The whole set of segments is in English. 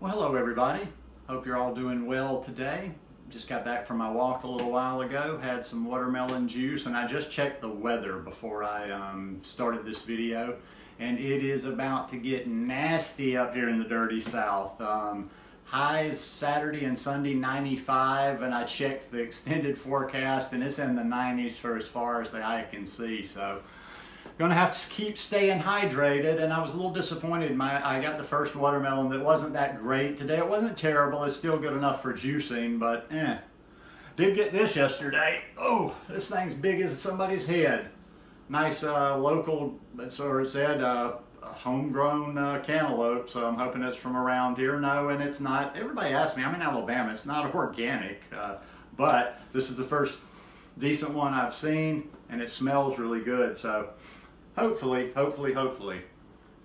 Well, hello everybody. Hope you're all doing well today. Just got back from my walk a little while ago, had some watermelon juice, and I just checked the weather before I started this video, and it is about to get nasty up here in the dirty South. Highs Saturday and Sunday 95, and I checked the extended forecast and it's in the 90s for as far as the eye can see. So gonna have to keep staying hydrated, and I was a little disappointed. I got the first watermelon that wasn't that great today. It wasn't terrible, it's still good enough for juicing, but did get this yesterday. Oh, this thing's big as somebody's head. Nice local, so it said homegrown cantaloupe, so I'm hoping it's from around here. No, and it's not. Everybody asks me, I'm in Alabama, it's not organic, but this is the first decent one I've seen, and it smells really good, so hopefully.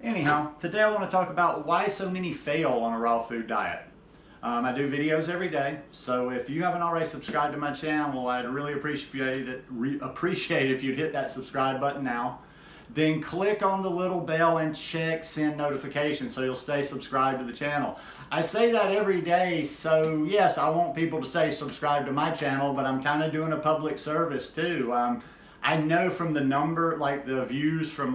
Anyhow, today I want to talk about why so many fail on a raw food diet. I do videos every day, so if you haven't already subscribed to my channel, I'd really appreciate if you'd hit that subscribe button now. Then click on the little bell and check send notifications so you'll stay subscribed to the channel. I say that every day, so yes, I want people to stay subscribed to my channel, but I'm kind of doing a public service too. I know from the number, like the views from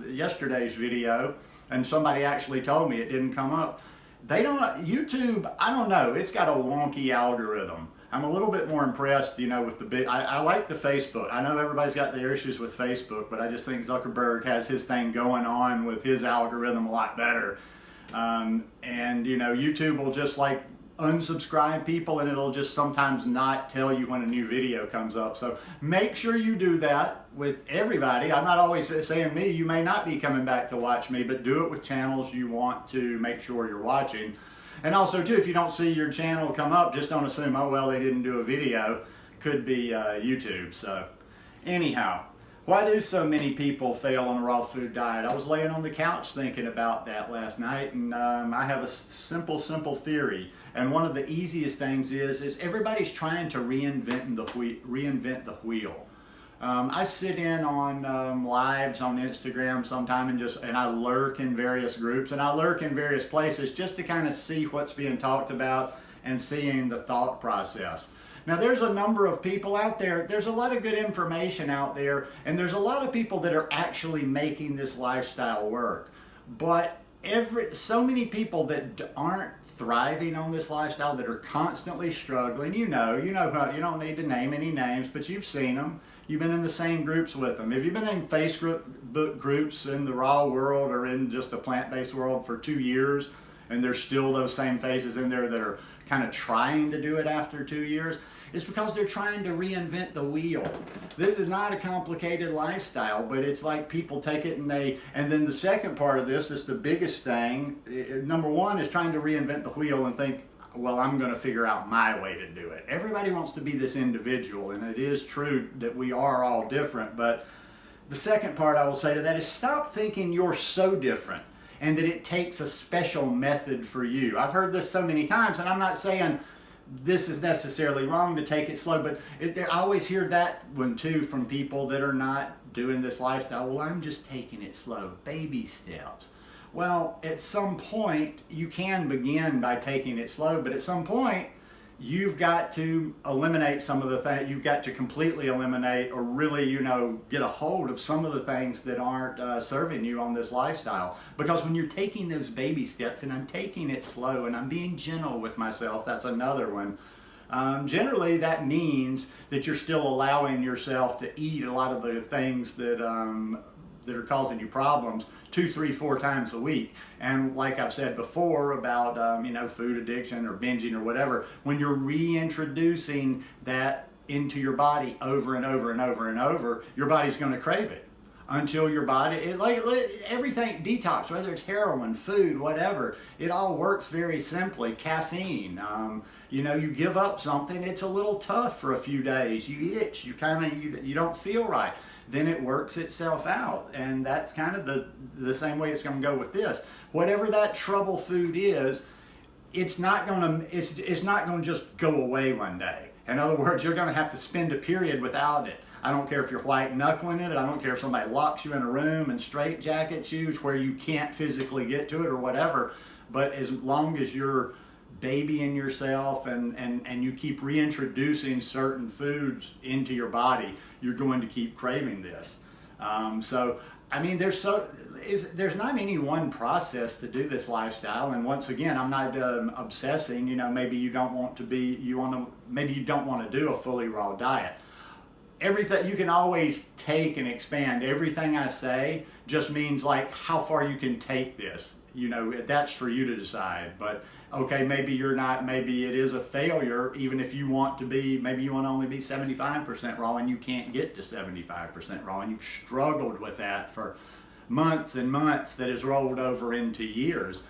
yesterday's video, and somebody actually told me it didn't come up. YouTube, I don't know, it's got a wonky algorithm. I'm a little bit more impressed, with the big, I like the Facebook. I know everybody's got their issues with Facebook, but I just think Zuckerberg has his thing going on with his algorithm a lot better. And YouTube will just like unsubscribe people, and it'll just sometimes not tell you when a new video comes up. So make sure you do that with everybody. I'm not always saying me, you may not be coming back to watch me, but do it with channels you want to make sure you're watching. And also too, if you don't see your channel come up, just don't assume, oh well, they didn't do a video. Could be YouTube. So anyhow, why do so many people fail on a raw food diet? I was laying on the couch thinking about that last night, and I have a simple theory. And one of the easiest things is everybody's trying to reinvent the wheel. I sit in on lives on Instagram sometime, and I lurk in various groups, and I lurk in various places just to kind of see what's being talked about and seeing the thought process. Now there's a number of people out there, there's a lot of good information out there, and there's a lot of people that are actually making this lifestyle work. But so many people that aren't thriving on this lifestyle, that are constantly struggling, you don't need to name any names, but you've seen them. You've been in the same groups with them. If you've been in Facebook groups in the raw world or in just the plant-based world for 2 years, and there's still those same faces in there that are kind of trying to do it after 2 years, it's because they're trying to reinvent the wheel. This is not a complicated lifestyle, but it's like people take it and then the second part of this is the biggest thing. Number one is trying to reinvent the wheel and think, well, I'm going to figure out my way to do it. Everybody wants to be this individual, and it is true that we are all different, but the second part I will say to that is stop thinking you're so different and that it takes a special method for you. I've heard this so many times, and I'm not saying this is necessarily wrong to take it slow, but I always hear that one too from people that are not doing this lifestyle. Well, I'm just taking it slow, baby steps. Well, at some point you can begin by taking it slow, but at some point you've got to eliminate some of the things. You've got to completely eliminate, or really, get a hold of some of the things that aren't serving you on this lifestyle. Because when you're taking those baby steps, and I'm taking it slow, and I'm being gentle with myself, that's another one. Generally, that means that you're still allowing yourself to eat a lot of the things that are causing you problems 2, 3, 4 times a week. And like I've said before about food addiction or binging or whatever, when you're reintroducing that into your body over and over and over and over, your body's going to crave it until your body, everything, detox, whether it's heroin, food, whatever, it all works very simply. Caffeine, you give up something, it's a little tough for a few days, you itch, you don't feel right, then it works itself out. And that's kind of the same way it's going to go with this. Whatever that trouble food is, it's not going to just go away one day. In other words, you're going to have to spend a period without it. I don't care if you're white knuckling it. I don't care if somebody locks you in a room and straitjackets you where you can't physically get to it or whatever. but as long as you're babying yourself and you keep reintroducing certain foods into your body, you're going to keep craving this. So I mean, there's not any one process to do this lifestyle. And once again, I'm not obsessing. You know, maybe you don't want to maybe you don't want to do a fully raw diet. Everything you can always take and expand. Everything I say just means like how far you can take this. You know, that's for you to decide. But okay, maybe you're not, maybe it is a failure, even if you want to be, maybe you want to only be 75% raw and you can't get to 75% raw, and you've struggled with that for months and months that has rolled over into years.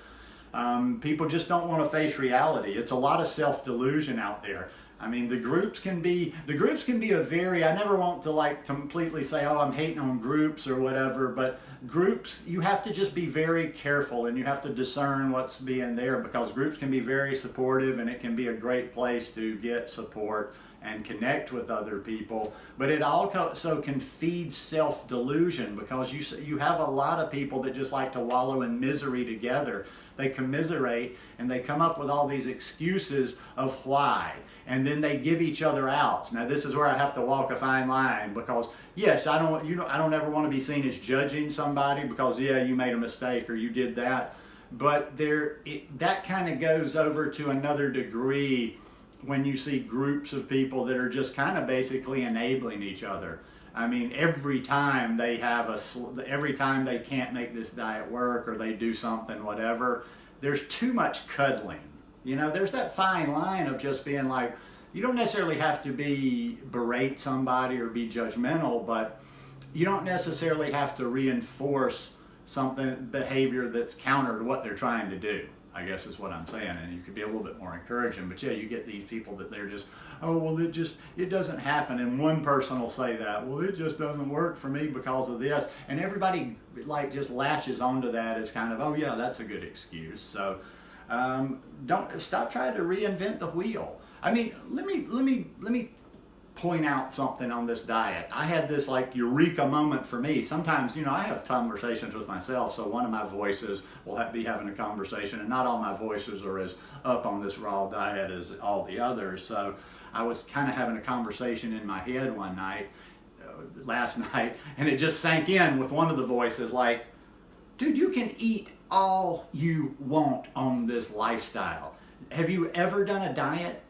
People just don't want to face reality. It's a lot of self-delusion out there. I mean, the groups can be a very, I never want to like completely say, oh, I'm hating on groups or whatever, but groups, you have to just be very careful and you have to discern what's being there, because groups can be very supportive and it can be a great place to get support and connect with other people, but it also can feed self-delusion, because you have a lot of people that just like to wallow in misery together. They commiserate and they come up with all these excuses of why, and then they give each other outs. Now this is where I have to walk a fine line, because yes, I don't ever want to be seen as judging somebody because yeah, you made a mistake or you did that, but that kind of goes over to another degree when you see groups of people that are just kind of basically enabling each other. I mean, every time they can't make this diet work or they do something, whatever, there's too much cuddling. You know, there's that fine line of just being like, you don't necessarily have to berate somebody or be judgmental, but you don't necessarily have to reinforce behavior that's counter to what they're trying to do, I guess is what I'm saying. And you could be a little bit more encouraging, but yeah, you get these people that they're just, oh, well, it doesn't happen. And one person will say that, well, it just doesn't work for me because of this. And everybody like just latches onto that as kind of, oh yeah, that's a good excuse. So don't stop trying to reinvent the wheel. I mean, let me point out something on this diet. I had this like eureka moment for me. Sometimes, you know, I have conversations with myself, so one of my voices will be having a conversation, and not all my voices are as up on this raw diet as all the others. So I was kind of having a conversation in my head one night, last night, and it just sank in with one of the voices like, dude, you can eat all you want on this lifestyle. Have you ever done a diet?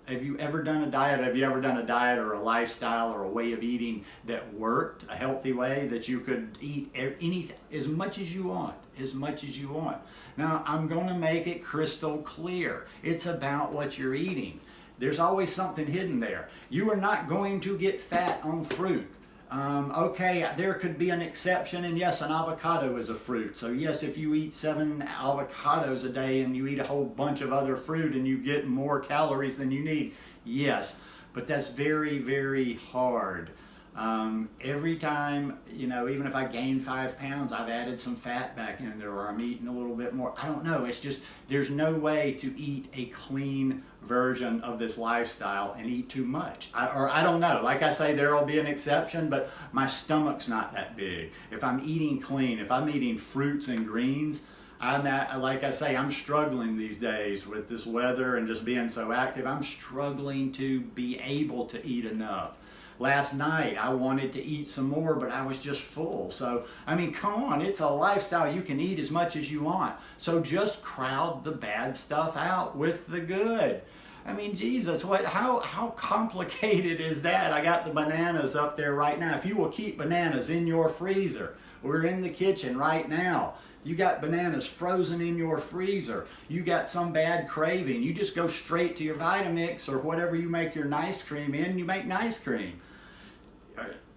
Have you ever done a diet? Have you ever done a diet or a lifestyle or a way of eating that worked, a healthy way that you could eat anything, as much as you want, as much as you want? Now, I'm going to make it crystal clear. It's about what you're eating. There's always something hidden there. You are not going to get fat on fruit. Okay, there could be an exception, and yes, an avocado is a fruit. So yes, if you eat 7 avocados a day and you eat a whole bunch of other fruit and you get more calories than you need, yes, but that's very, very hard. Every time, you know, even if I gain 5 pounds, I've added some fat back in there, or I'm eating a little bit more. I don't know. It's just, there's no way to eat a clean version of this lifestyle and eat too much. I don't know. Like I say, there will be an exception, but my stomach's not that big. If I'm eating clean, if I'm eating fruits and greens, like I say, I'm struggling these days with this weather and just being so active. I'm struggling to be able to eat enough. Last night, I wanted to eat some more, but I was just full. So, I mean, come on, it's a lifestyle. You can eat as much as you want. So just crowd the bad stuff out with the good. I mean, Jesus, how complicated is that? I got the bananas up there right now. If you will keep bananas in your freezer, we're in the kitchen right now. You got bananas frozen in your freezer. You got some bad craving. You just go straight to your Vitamix or whatever you make your nice cream in, you make nice cream.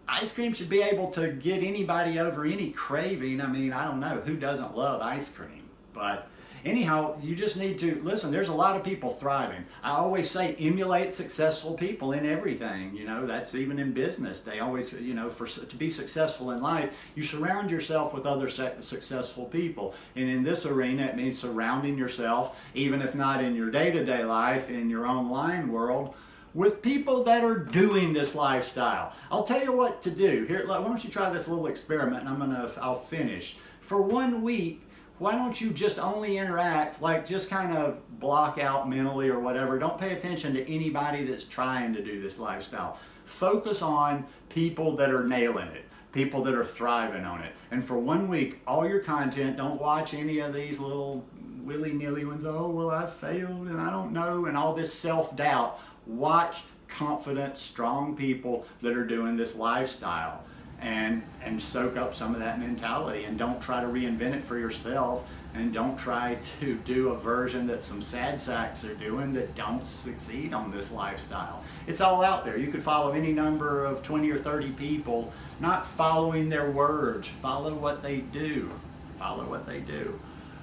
Ice cream should be able to get anybody over any craving. I mean, I don't know, who doesn't love ice cream? But anyhow, you just need to, listen, there's a lot of people thriving. I always say emulate successful people in everything. You know, that's even in business. They always, you know, to be successful in life, you surround yourself with other successful people. And in this arena, it means surrounding yourself, even if not in your day-to-day life, in your online world, with people that are doing this lifestyle. I'll tell you what to do. Here, why don't you try this little experiment, and I'll finish. For 1 week, why don't you just only interact, like just kind of block out mentally or whatever. Don't pay attention to anybody that's trying to do this lifestyle. Focus on people that are nailing it, people that are thriving on it. And for 1 week, all your content, don't watch any of these little willy-nilly ones. Oh, well, I failed and I don't know, and all this self-doubt. Watch confident, strong people that are doing this lifestyle, and soak up some of that mentality, and don't try to reinvent it for yourself, and don't try to do a version that some sad sacks are doing that don't succeed on this lifestyle. It's all out there. You could follow any number of 20 or 30 people, not following their words. Follow what they do. Follow what they do.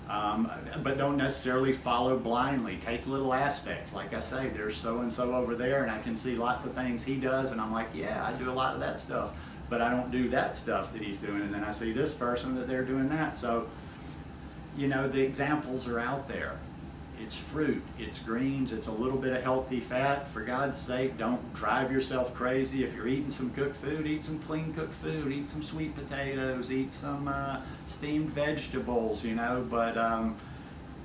But don't necessarily follow blindly. Take little aspects. Like I say, there's so-and-so over there, and I can see lots of things he does, and I'm like, yeah, I do a lot of that stuff, but I don't do that stuff that he's doing. And then I see this person that they're doing that. So, you know, the examples are out there. It's fruit, it's greens, it's a little bit of healthy fat. For God's sake, don't drive yourself crazy. If you're eating some cooked food, eat some clean cooked food. Eat some sweet potatoes, eat some steamed vegetables, you know, but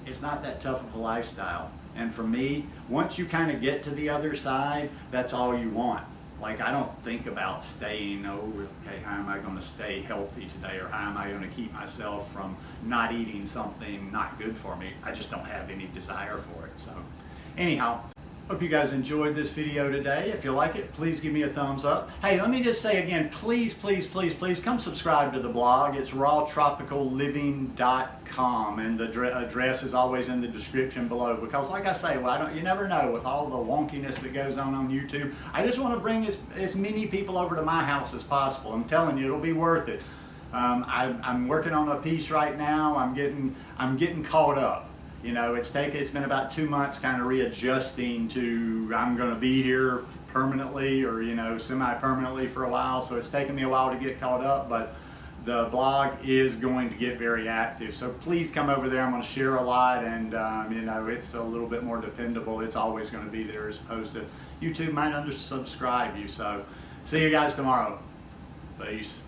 it's not that tough of a lifestyle. And for me, once you kind of get to the other side, that's all you want. Like, I don't think about staying, oh, okay, how am I going to stay healthy today, or how am I going to keep myself from not eating something not good for me. I just don't have any desire for it. So anyhow, hope you guys enjoyed this video today. If you like it, please give me a thumbs up. Hey, let me just say again, please, please, please, please come subscribe to the blog. It's rawtropicalliving.com, and the address is always in the description below, because like I say, well, you never know with all the wonkiness that goes on YouTube. I just want to bring as many people over to my house as possible. I'm telling you, it'll be worth it. I'm working on a piece right now. I'm getting caught up. You know, it's been about 2 months kind of readjusting to, I'm going to be here permanently, or, you know, semi-permanently for a while. So it's taken me a while to get caught up, but the blog is going to get very active. So please come over there. I'm going to share a lot, and, you know, it's a little bit more dependable. It's always going to be there, as opposed to YouTube might unsubscribe you. So see you guys tomorrow. Peace.